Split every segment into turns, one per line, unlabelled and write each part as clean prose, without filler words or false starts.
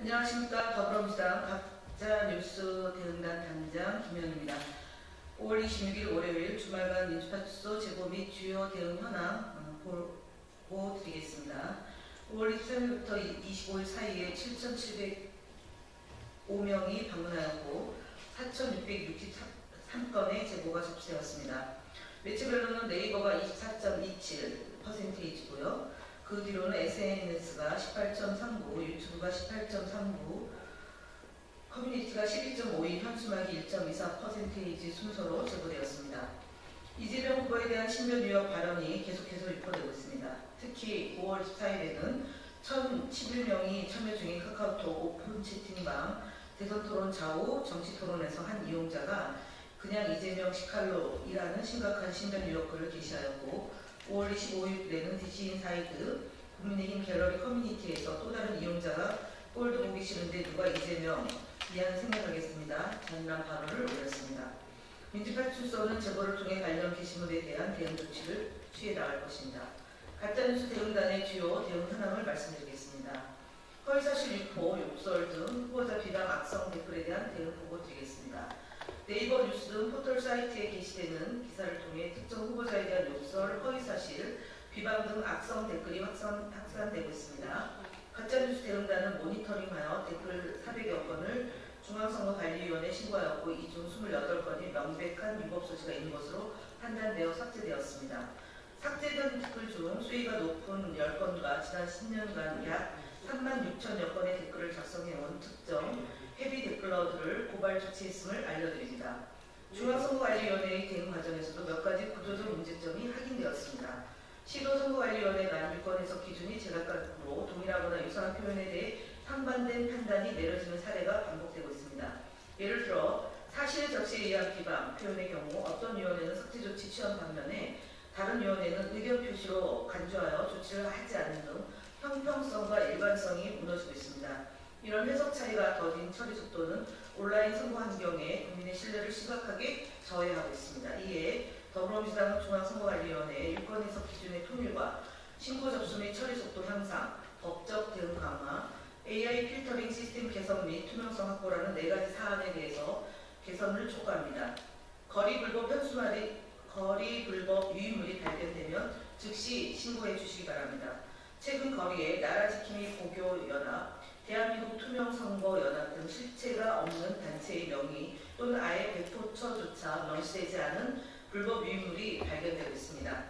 안녕하십니까. 더불어민주당 가짜뉴스 대응단 단장 김현입니다. 5월 26일 월요일 주말간 민주파출소 제보 및 주요 대응 현황 보고 드리겠습니다. 5월 23일부터 25일 사이에 7,705명이 방문하였고 4,663건의 제보가 접수되었습니다. 매체별로는 네이버가 24.27%이고요. 그 뒤로는 SNS가 18.39, 유튜브가 18.39, 커뮤니티가 12.52, 현수막이 1.24% 순서로 제보되었습니다. 이재명 후보에 대한 신변 위협 발언이 계속해서 유포되고 있습니다. 특히 5월 14일에는 1,011명이 참여 중인 카카오톡 오픈 채팅방 대선 토론 좌우 정치 토론에서 한 이용자가 그냥 이재명 시칼로이라는 심각한 신변 위협 글을 게시하였고 5월 25일에는 디지인사이드 국민의힘 갤러리 커뮤니티에서 또 다른 이용자가 꼴도 보기 싫은데 누가 이재명 미안 생각하겠습니다. 잔인한 발언을 올렸습니다. 민주파출소는 제보를 통해 관련 게시물에 대한 대응 조치를 취해 나갈 것입니다. 가짜뉴스 대응단의 주요 대응 현황을 말씀드리겠습니다. 허위사실 유포, 욕설 등 후보자 비방 악성 댓글에 대한 대응 보고 드리겠습니다. 네이버 뉴스 등 포털 사이트에 게시되는 기사를 통해 특정 후보자에 대한 욕설, 허위사실, 비방 등 악성 댓글이 확산되고 있습니다. 가짜뉴스 대응단은 모니터링하여 댓글 400여 건을 중앙선거관리위원회에 신고하였고 이 중 28건이 명백한 위법 소지가 있는 것으로 판단되어 삭제되었습니다. 삭제된 댓글 중 수위가 높은 10건과 지난 10년간 약 3만 6천여 건의 댓글을 작성해온 특정 헤비 댓글러들을 고발 조치했음을 알려드립니다. 중앙선거관리위원회의 대응 과정에서도 몇 가지 구조적 문제점이 확인되었습니다. 시도선거관리위원회 난 6건 해석 기준이 제각각으로 동일하거나 유사한 표현에 대해 상반된 판단이 내려지는 사례가 반복되고 있습니다. 예를 들어 사실에 적시에 의한 비방 표현의 경우 어떤 위원회는 삭제 조치 취한 반면에 다른 위원회는 의견 표시로 간주하여 조치를 하지 않는 등 형평성과 일관성이 무너지고 있습니다. 이런 해석 차이가 더딘 처리 속도는 온라인 선거 환경에 국민의 신뢰를 심각하게 저해하고 있습니다. 이에 더불어민주당 중앙선거관리위원회의 유권 해석 기준의 통일과 신고 접수 및 처리 속도 향상, 법적 대응 강화, AI 필터링 시스템 개선 및 투명성 확보라는 4가지 사안에 대해서 개선을 촉구합니다. 거리 불법 유인물이 발견되면 즉시 신고해 주시기 바랍니다. 최근 거리에 나라지킴이 보교연합, 대한민국 투명선거연합 등 실체가 없는 단체의 명의 또는 아예 배포처조차 명시되지 않은 불법 유인물이 발견되고 있습니다.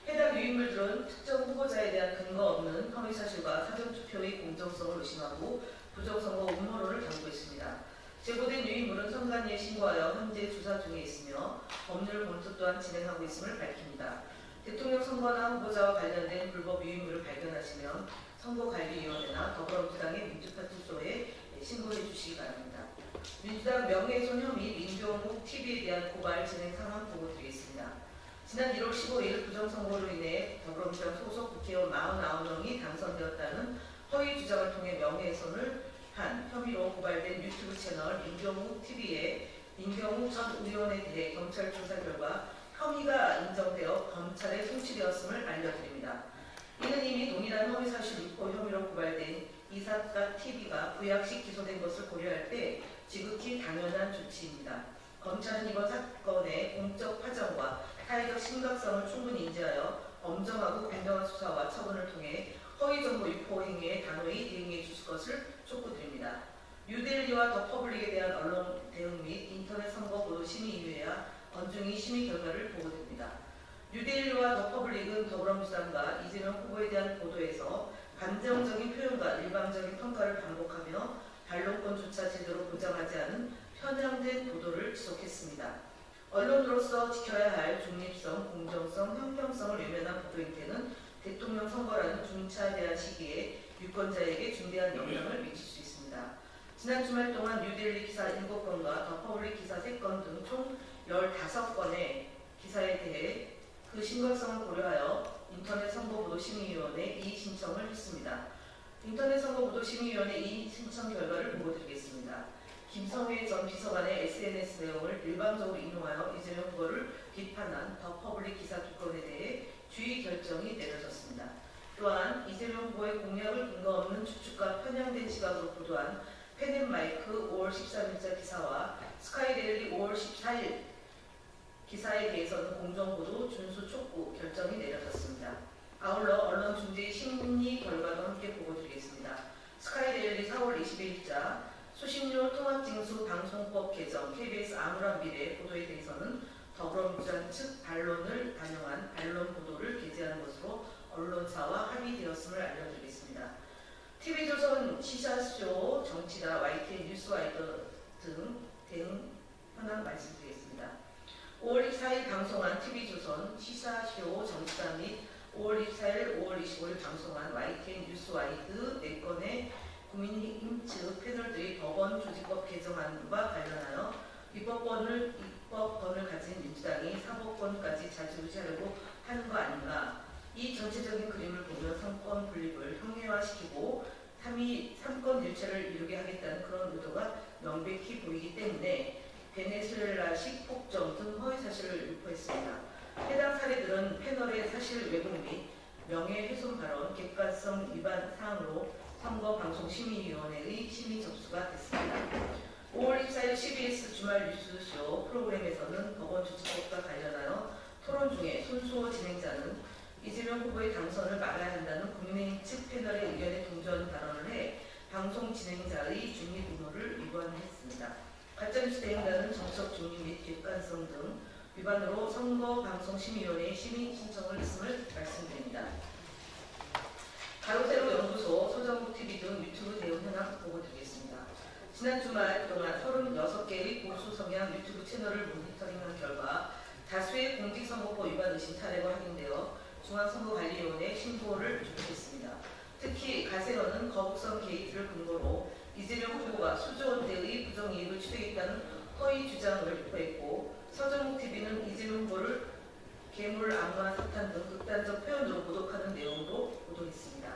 해당 유인물들은 특정 후보자에 대한 근거 없는 허위사실과 사전투표의 공정성을 의심하고 부정선거 음모론을 담고 있습니다. 제보된 유인물은 선관위에 신고하여 현재 조사 중에 있으며 법률 검토 또한 진행하고 있음을 밝힙니다. 대통령 선거나 후보자와 관련된 불법 유인물을 발견하시면 선거관리위원회나 더불어민주당의 민주파출소에 신고해 주시기 바랍니다. 민주당 명예훼손 혐의 민경욱 TV에 대한 고발 진행 상황 보고 드리겠습니다. 지난 1월 15일 부정선거로 인해 더불어민주당 소속 국회의원 49명이 당선되었다는 허위 주장을 통해 명예훼손을 한 혐의로 고발된 유튜브 채널 민경욱 TV의 민경욱 전 의원에 대해 경찰 조사 결과 혐의가 인정되어 검찰에 송치되었음을 알려드립니다. 이는 이미 동일한 허위사실 유포 혐의로 고발된 이삿갓 TV가 부약식 기소된 것을 고려할 때 지극히 당연한 조치입니다. 검찰은 이번 사건의 공적 파장과 사회적 심각성을 충분히 인지하여 엄정하고 공정한 수사와 처분을 통해 허위정보 유포 행위에 단호히 대응해 주실 것을 촉구드립니다. 뉴델리와 더 퍼블릭에 대한 언론 대응 및 인터넷 선거 보도 심의위회와 언중이 심의 결과를 보고드립니다. 뉴델리와 더 퍼블릭은 더불어민주당과 이재명 후보에 대한 보도에서 감정적인 표현과 일방적인 평가를 반복하며 반론권조차 제대로 보장하지 않은 편향된 보도를 지속했습니다. 언론으로서 지켜야 할 중립성, 공정성, 형평성을 외면한 보도 행태는 대통령 선거라는 중차대한 시기에 유권자에게 중대한 영향을 미칠 수 있습니다. 지난 주말 동안 뉴델리 기사 7건과 더 퍼블릭 기사 3건 등 총 15건의 기사에 대해 그 심각성을 고려하여 인터넷 선거보도심의위원회에 이의 신청을 했습니다. 인터넷 선거보도심의위원회 이의 신청 결과를 보고드리겠습니다. 김성회 전 비서관의 SNS 내용을 일방적으로 인용하여 이재명 후보를 비판한 더 퍼블릭 기사 2건에 대해 주의 결정이 내려졌습니다. 또한 이재명 후보의 공약을 근거 없는 추측과 편향된 시각으로 보도한 펜앤마이크 5월 13일자 기사와 스카이데일리 5월 14일 기사에 대해서는 공정보도 준수 촉구 결정이 내려졌습니다. 아울러 언론중재의 심리 결과도 함께 보고드리겠습니다. 스카이데일리 4월 20일자 수신료 통합징수 방송법 개정 KBS 암울한 미래 보도에 대해서는 더불어민주당 측 반론을 반영한 반론 보도를 게재한 것으로 언론사와 합의되었음을 알려드리겠습니다. TV조선 시사쇼, 정치다, YTN 뉴스와이더 등 현황 말씀드리겠습니다. 5월 24일 방송한 TV조선 시사쇼, 정치다 및 5월 24일, 5월 25일 방송한 YTN 뉴스와이드 4건의 국민의힘 측 패널들이 법원 조직법 개정안과 관련하여 입법권을 가진 민주당이 사법권까지 좌지우지하려고 하는 거 아닌가. 이 전체적인 그림을 보면 삼권 분립을 형해화시키고 3권 일체를 이루게 하겠다는 그런 의도가 명백히 보이기 때문에 베네수엘라식 폭정 등 허위사실을 유포했습니다. 해당 사례들은 패널의 사실 왜곡 및 명예훼손 발언, 객관성 위반 사항으로 선거방송심의위원회의 심의 접수가 됐습니다. 5월 24일 CBS 주말 뉴스쇼 프로그램에서는 법원 조직법과 관련하여 토론 중에 손수호 진행자는 이재명 후보의 당선을 막아야 한다는 국민의힘 측 패널의 의견에 동조하는 발언을 해 방송 진행자의 중립 의무를 위반했습니다. 가짜뉴스 대행자는 정치적 중립 및 객관성 등 위반으로 선거방송심의위원회에 심의 신청을 했음을 말씀드립니다. 가로세로 연구소, 서정국TV 등 유튜브 대응 현황 보고드리겠습니다. 지난 주말 동안 36개의 보수 성향 유튜브 채널을 모니터링한 결과 다수의 공직선거법 위반 의심 사례가 확인되어 중앙선거관리위원회에 신고를 접수했습니다. 특히 가세로는 거북선 게이트를 근거로 이재명 후보가 수조원대의 부정이익을 취득했다는 허위 주장을 유포했고, 서정국TV는 이재명 후보를 괴물, 악마, 사탄 등 극단적 표현으로 모독하는 내용도 보도했습니다.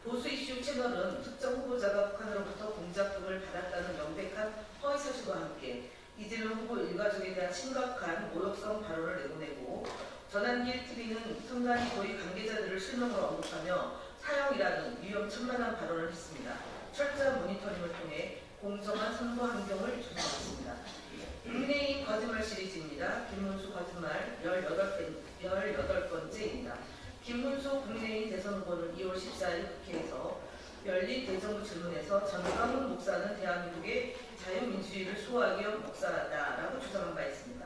보수 이슈 채널은 특정 후보자가 북한으로부터 공작금을 받았다는 명백한 허위사실과 함께 이재명 후보 일가족에 대한 심각한 모욕성 발언을 내보내고, 전환길 TV는 선관위 고위 관계자들을 실명으로 언급하며 사형이라는 위험천만한 발언을 했습니다. 철저한 모니터링을 통해 공정한 선거 환경을 조성했습니다. 국민의힘 거짓말 시리즈입니다. 김문수 거짓말 18번째입니다. 김문수 국민의힘 대선 후보는 2월 14일 국회에서 열린 대정부 질문에서 전광훈 목사는 대한민국의 자유민주주의를 수호하기 위한 목사다라고 주장한 바 있습니다.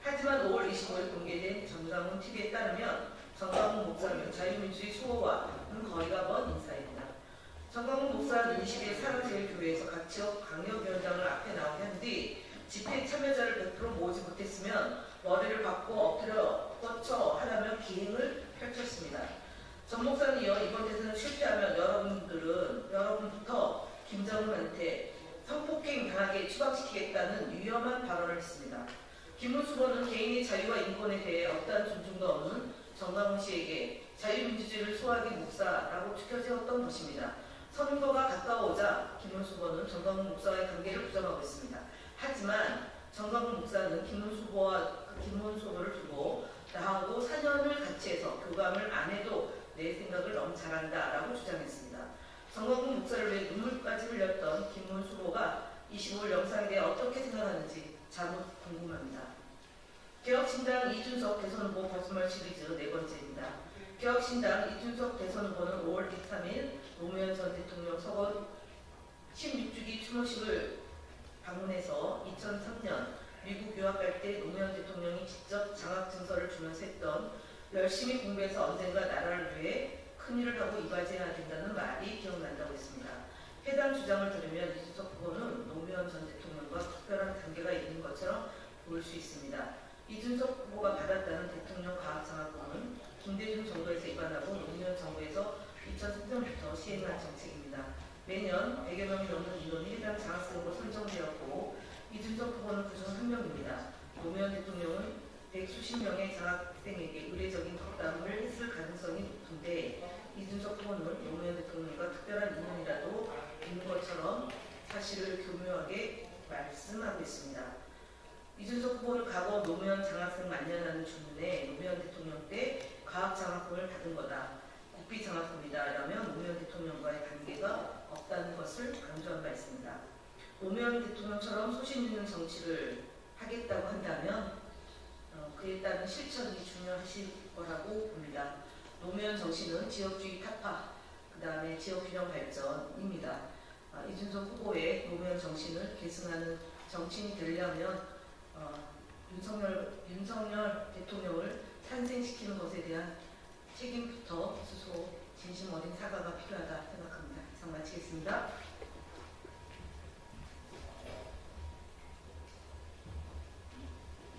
하지만 5월 25일 공개된 전광훈 TV에 따르면 전광훈 목사는 자유민주주의 수호와는 거리가 먼 인사입니다. 전광훈 목사는 20일 사랑제일교회에서 각 지역 광역위원장을 앞에 나오게 한 뒤 집회 참여자를 100% 모으지 못했으면 머리를 박고 엎드려 뻗쳐 하라며 기행을 펼쳤습니다. 전 목사는 이어 이번 대선을 실패하면 여러분부터 김정은한테 성폭행 당하게 추방시키겠다는 위험한 발언을 했습니다. 김문수 후보는 개인의 자유와 인권에 대해 어떠한 존중도 없는 전광훈 씨에게 자유민주주의를 소화하기 목사라고 추켜세웠던 것입니다. 선거가 가까워오자 김문수 후보는 전광훈 목사와의 관계를 부정하고 있습니다. 하지만 전광훈 목사는 김문수 후보를 두고 나하고 4년을 같이 해서 교감을 안 해도 내 생각을 너무 잘한다 라고 주장했습니다. 전광훈 목사를 위해 눈물까지 흘렸던 김문수 후보가 25일 영상에 대해 어떻게 생각하는지 자못 궁금합니다. 개혁신당 이준석 대선 후보 거짓말 시리즈 4번째입니다. 개혁신당 이준석 대선 후보는 5월 23일 노무현 전 대통령 서거 16주기 추모식을 방문해서 2003년 미국 유학 갈 때 노무현 대통령이 직접 장학증서를 주면서 했던 열심히 공부해서 언젠가 나라를 위해 큰일을 하고 이바지해야 된다는 말이 기억난다고 했습니다. 해당 주장을 들으면 이준석 후보는 노무현 전 대통령과 특별한 관계가 있는 것처럼 보일 수 있습니다. 이준석 후보가 받았다는 대통령 과학장학금은 김대중 정부에서 입안하고 노무현 정부에서 2003년부터 시행한 정책입니다. 매년 100여 명이 넘는 인원이 해당 장학생으로 선정되었고 이준석 후보는 그중 한 명입니다. 노무현 대통령은 100수십 명의 장학생에게 의례적인 덕담을 했을 가능성이 높은데 이준석 후보는 노무현 대통령과 특별한 인연이라도 있는 것처럼 사실을 교묘하게 말씀하고 있습니다. 이준석 후보는 과거 노무현 장학생 만년하는 주문에 노무현 대통령 때 과학장학금을 받은 거다. 국비장학금이다. 노무현 대통령처럼 소신 있는 정치를 하겠다고 한다면 그에 따른 실천이 중요하실 거라고 봅니다. 노무현 정신은 지역주의 타파, 그 다음에 지역균형 발전입니다. 이준석 후보의 노무현 정신을 계승하는 정치인이 되려면 윤석열 대통령을 탄생시키는 것에 대한 책임부터 스스로 진심 어린 사과가 필요하다 생각합니다. 이상 마치겠습니다.